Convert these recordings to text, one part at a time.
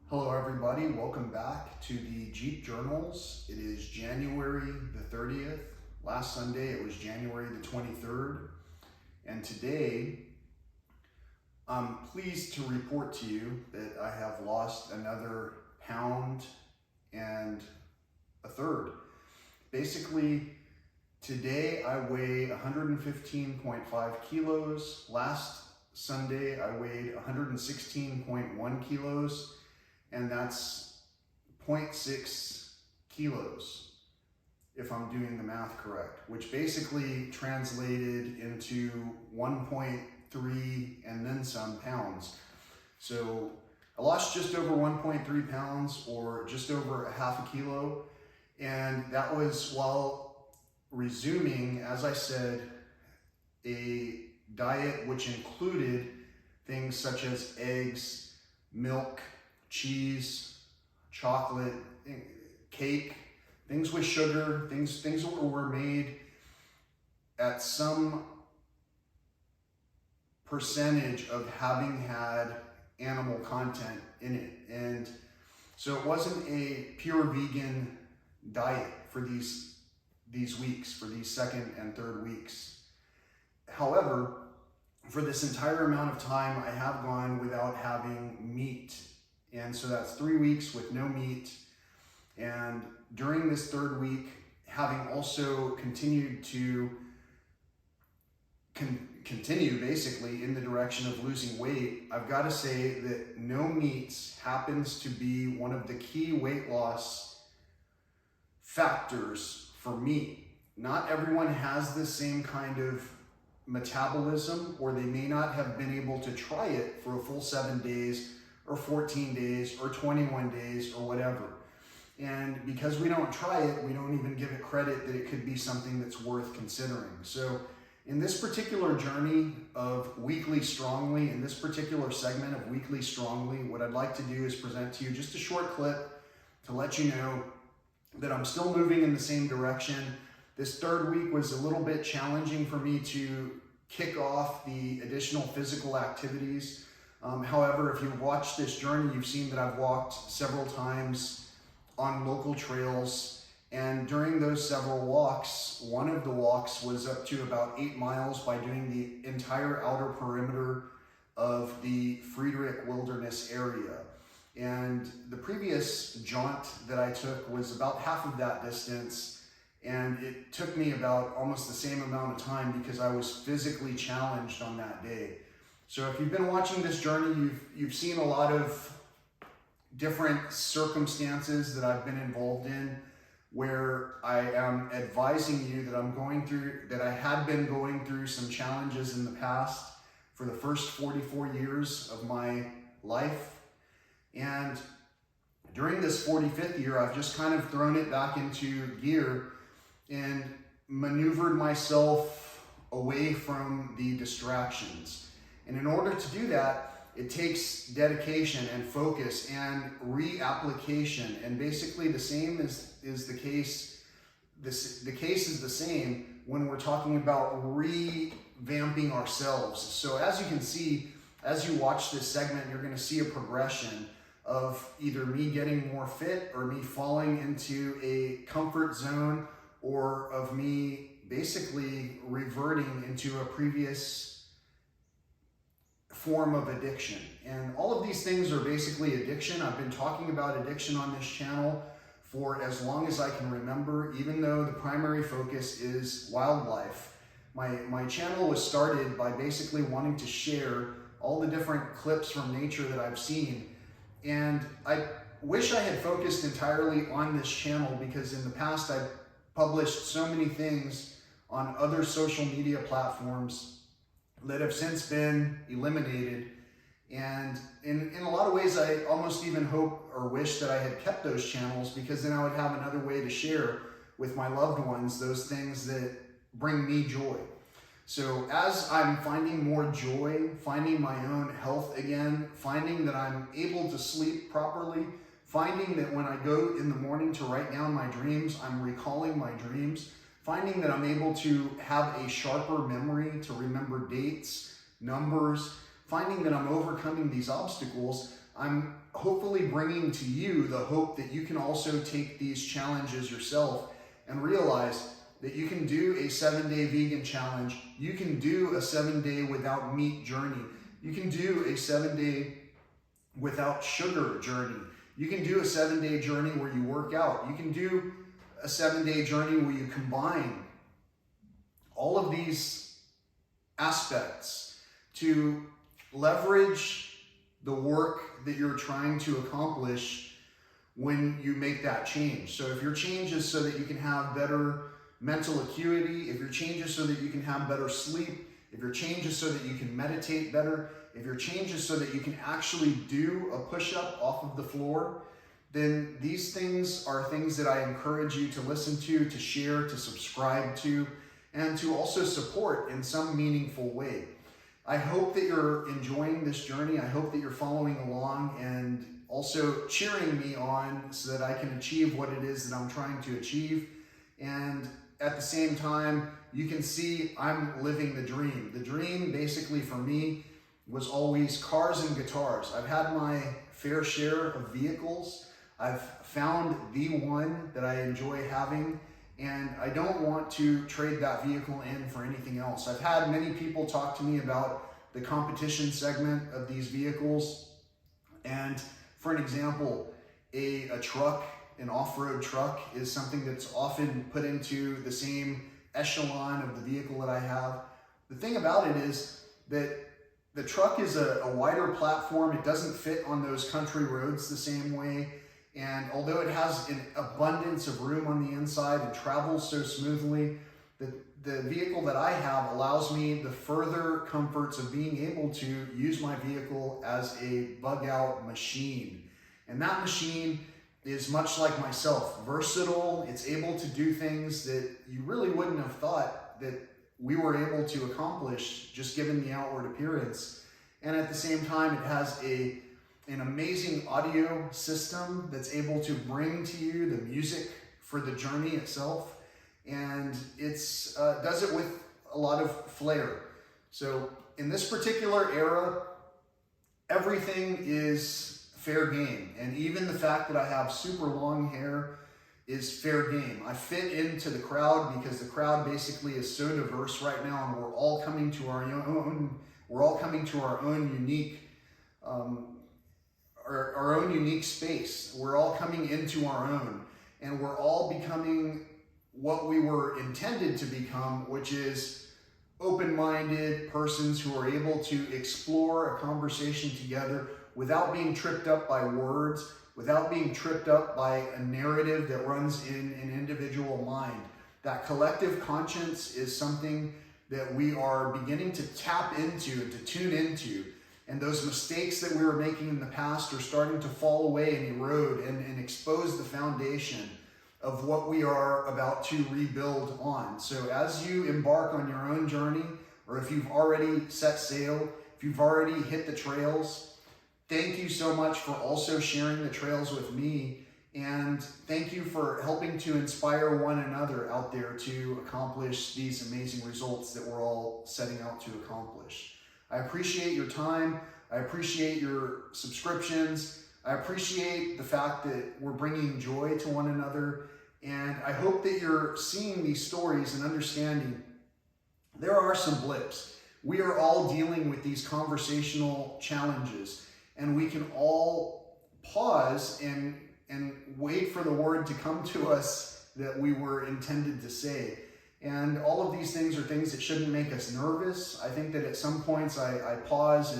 Hello everybody, welcome back to the Jeep Journals. It is January the 30th. Last Sunday it was January the 23rd. And today I'm pleased to report to you that I have lost another pound and a third. Basically, today I weigh 115.5 kilos. Last Sunday I weighed 116.1 kilos. And that's 0.6 kilos, if I'm doing the math correct, which basically translated into 1.3 and then some pounds. So I lost just over 1.3 pounds, or just over a half a kilo. And that was while resuming, as I said, a diet which included things such as eggs, milk, cheese, chocolate, cake, things with sugar, things that were made at some percentage of having had animal content in it. And so it wasn't a pure vegan diet for these weeks, for these second and third weeks. However, for this entire amount of time, I have gone without having meat. And so that's 3 weeks with no meat. And during this third week, having also continued to continue basically in the direction of losing weight, I've got to say that no meats happens to be one of the key weight loss factors for me. Not everyone has the same kind of metabolism, or they may not have been able to try it for a full 7 days or 14 days or 21 days or whatever. And because we don't try it, we don't even give it credit that it could be something that's worth considering. So in this particular journey of Weekly Strongly, in this particular segment of Weekly Strongly, what I'd like to do is present to you just a short clip to let you know that I'm still moving in the same direction. This third week was a little bit challenging for me to kick off the additional physical activities. However, if you've watched this journey, you've seen that I've walked several times on local trails. And during those several walks, one of the walks was up to about 8 miles by doing the entire outer perimeter of the Friedrich Wilderness area. And the previous jaunt that I took was about half of that distance. And it took me about almost the same amount of time because I was physically challenged on that day. So if you've been watching this journey, you've seen a lot of different circumstances that I've been involved in where I am advising you that I had been going through some challenges in the past for the first 44 years of my life. And during this 45th year, I've just kind of thrown it back into gear and maneuvered myself away from the distractions. And in order to do that, it takes dedication and focus and reapplication. And basically the same is the case. The case is the same when we're talking about revamping ourselves. So as you can see, as you watch this segment, you're going to see a progression of either me getting more fit or me falling into a comfort zone, or of me basically reverting into a previous form of addiction. And all of these things are basically addiction. I've been talking about addiction on this channel for as long as I can remember, even though the primary focus is wildlife. My channel was started by basically wanting to share all the different clips from nature that I've seen. And I wish I had focused entirely on this channel, because in the past I've published so many things on other social media platforms that have since been eliminated. And in a lot of ways, I almost even hope or wish that I had kept those channels, because then I would have another way to share with my loved ones those things that bring me joy. So as I'm finding more joy, finding my own health again, finding that I'm able to sleep properly, finding that when I go in the morning to write down my dreams, I'm recalling my dreams, finding that I'm able to have a sharper memory to remember dates, numbers, finding that I'm overcoming these obstacles, I'm hopefully bringing to you the hope that you can also take these challenges yourself and realize that you can do a 7-day vegan challenge. You can do a 7-day without meat journey. You can do a 7-day without sugar journey. You can do a 7-day journey where you work out. You can do a 7-day journey where you combine all of these aspects to leverage the work that you're trying to accomplish when you make that change. So if your change is so that you can have better mental acuity, if your change is so that you can have better sleep, if your change is so that you can meditate better, if your change is so that you can actually do a push-up off of the floor, then these things are things that I encourage you to listen to share, to subscribe to, and to also support in some meaningful way. I hope that you're enjoying this journey. I hope that you're following along and also cheering me on so that I can achieve what it is that I'm trying to achieve. And at the same time, you can see I'm living the dream. The dream basically for me was always cars and guitars. I've had my fair share of vehicles. I've found the one that I enjoy having, and I don't want to trade that vehicle in for anything else. I've had many people talk to me about the competition segment of these vehicles. And for an example, a truck, an off-road truck, is something that's often put into the same echelon of the vehicle that I have. The thing about it is that the truck is a wider platform. It doesn't fit on those country roads the same way. And although it has an abundance of room on the inside and travels so smoothly, the vehicle that I have allows me the further comforts of being able to use my vehicle as a bug out machine. And that machine is much like myself, versatile. It's able to do things that you really wouldn't have thought that we were able to accomplish just given the outward appearance. And at the same time, it has an amazing audio system that's able to bring to you the music for the journey itself. And it's does it with a lot of flair. So in this particular era, everything is fair game. And even the fact that I have super long hair is fair game. I fit into the crowd because the crowd basically is so diverse right now, and we're all coming to our own unique our own unique space. We're all coming into our own, and we're all becoming what we were intended to become, which is open-minded persons who are able to explore a conversation together without being tripped up by words, without being tripped up by a narrative that runs in an individual mind. That collective conscience is something that we are beginning to tap into and to tune into. And those mistakes that we were making in the past are starting to fall away and erode and expose the foundation of what we are about to rebuild on. So as you embark on your own journey, or if you've already set sail, if you've already hit the trails, thank you so much for also sharing the trails with me. And thank you for helping to inspire one another out there to accomplish these amazing results that we're all setting out to accomplish. I appreciate your time. I appreciate your subscriptions. I appreciate the fact that we're bringing joy to one another. And I hope that you're seeing these stories and understanding there are some blips. We are all dealing with these conversational challenges, and we can all pause and wait for the word to come to us that we were intended to say. And all of these things are things that shouldn't make us nervous. I think that at some points I pause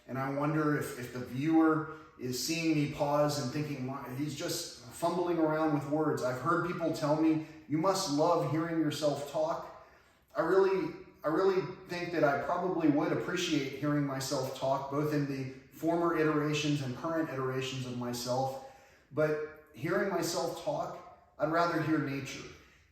and I wonder if the viewer is seeing me pause and thinking, he's just fumbling around with words. I've heard people tell me, you must love hearing yourself talk. I really think that I probably would appreciate hearing myself talk, both in the former iterations and current iterations of myself. But hearing myself talk, I'd rather hear nature.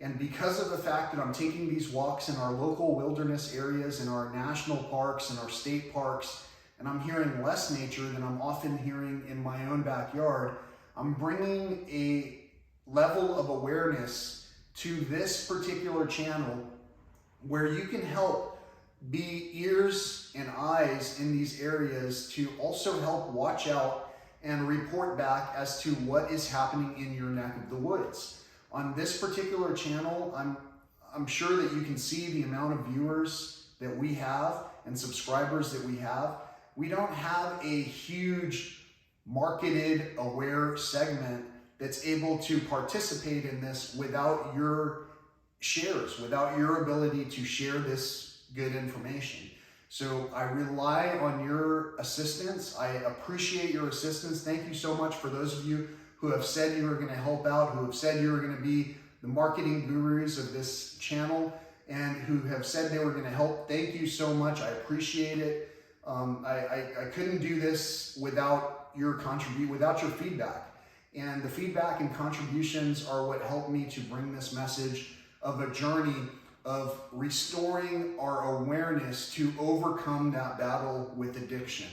And because of the fact that I'm taking these walks in our local wilderness areas, in our national parks, and our state parks, and I'm hearing less nature than I'm often hearing in my own backyard, I'm bringing a level of awareness to this particular channel where you can help be ears and eyes in these areas to also help watch out and report back as to what is happening in your neck of the woods. On this particular channel, I'm sure that you can see the amount of viewers that we have and subscribers that we have. We don't have a huge marketed aware segment that's able to participate in this without your shares, without your ability to share this good information. So I rely on your assistance. I appreciate your assistance. Thank you so much for those of you who have said you were going to help out, who have said you were going to be the marketing gurus of this channel, and who have said they were going to help. Thank you so much. I appreciate it. I couldn't do this without your feedback. And the feedback and contributions are what helped me to bring this message of a journey of restoring our awareness to overcome that battle with addiction.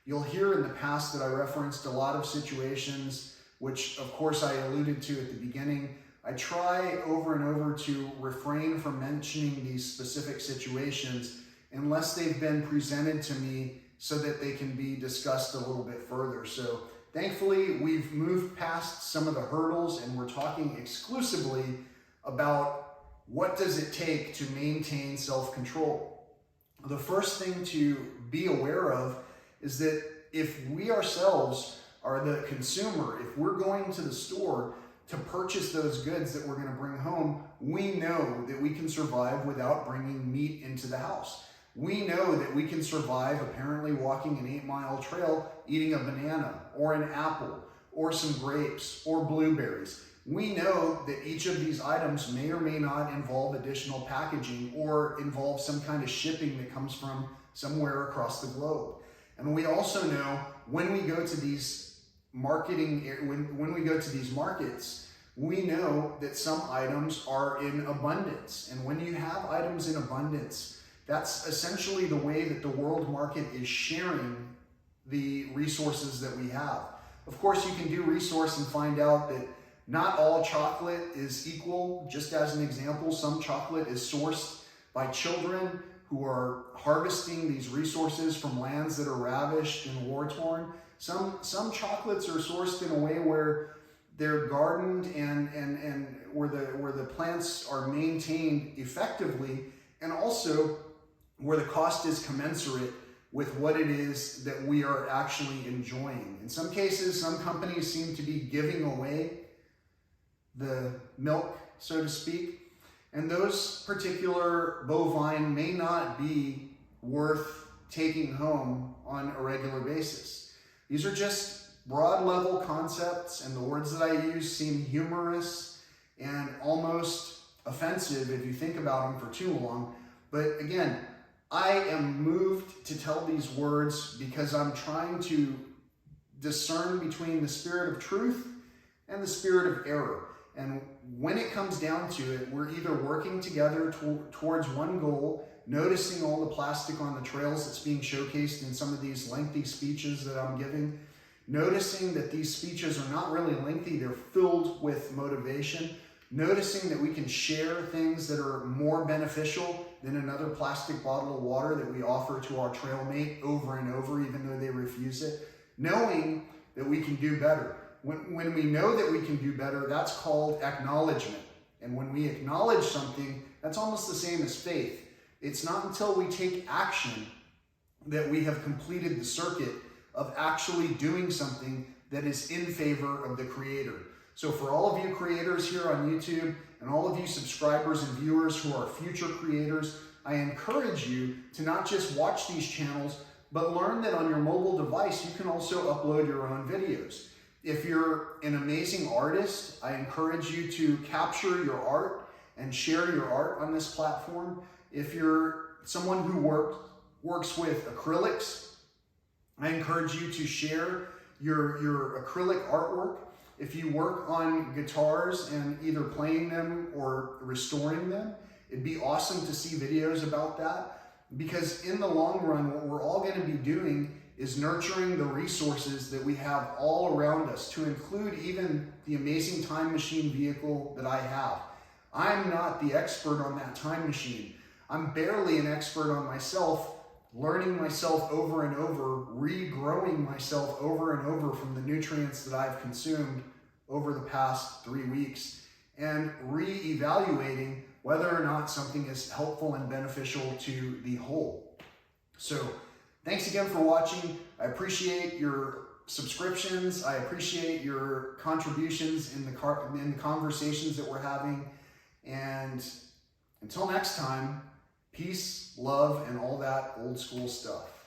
You'll hear in the past that I referenced a lot of situations, which of course I alluded to at the beginning. I try over and over to refrain from mentioning these specific situations unless they've been presented to me so that they can be discussed a little bit further. So thankfully, we've moved past some of the hurdles and we're talking exclusively about what does it take to maintain self-control. The first thing to be aware of is that if we ourselves are the consumer, if we're going to the store to purchase those goods that we're going to bring home, we know that we can survive without bringing meat into the house. We know that we can survive apparently walking an 8-mile trail, eating a banana or an apple or some grapes or blueberries. We know that each of these items may or may not involve additional packaging or involve some kind of shipping that comes from somewhere across the globe. And we also know when we go to these when we go to these markets, we know that some items are in abundance. And when you have items in abundance, that's essentially the way that the world market is sharing the resources that we have. Of course, you can do resource and find out that not all chocolate is equal. Just as an example, some chocolate is sourced by children who are harvesting these resources from lands that are ravished and war-torn. Some chocolates are sourced in a way where they're gardened and where the plants are maintained effectively, and also where the cost is commensurate with what it is that we are actually enjoying. In some cases, some companies seem to be giving away the milk, so to speak, and those particular bovine may not be worth taking home on a regular basis. These are just broad level concepts, and the words that I use seem humorous and almost offensive if you think about them for too long. But again, I am moved to tell these words because I'm trying to discern between the spirit of truth and the spirit of error. And when it comes down to it, we're either working together towards one goal, noticing all the plastic on the trails that's being showcased in some of these lengthy speeches that I'm giving, noticing that these speeches are not really lengthy, they're filled with motivation, noticing that we can share things that are more beneficial than another plastic bottle of water that we offer to our trail mate over and over, even though they refuse it, knowing that we can do better. When we know that we can do better, that's called acknowledgement. And when we acknowledge something, that's almost the same as faith. It's not until we take action that we have completed the circuit of actually doing something that is in favor of the Creator. So for all of you creators here on YouTube and all of you subscribers and viewers who are future creators, I encourage you to not just watch these channels, but learn that on your mobile device, you can also upload your own videos. If you're an amazing artist, I encourage you to capture your art and share your art on this platform. If you're someone who works with acrylics, I encourage you to share your acrylic artwork. If you work on guitars and either playing them or restoring them, it'd be awesome to see videos about that, because in the long run, what we're all going to be doing is nurturing the resources that we have all around us, to include even the amazing time machine vehicle that I have. I'm not the expert on that time machine. I'm barely an expert on myself. learning myself over and over, regrowing myself over and over from the nutrients that I've consumed over the past 3 weeks, and re-evaluating whether or not something is helpful and beneficial to the whole. So thanks again for watching. I appreciate your subscriptions. I appreciate your contributions in the conversations that we're having. And until next time, peace, love, and all that old school stuff.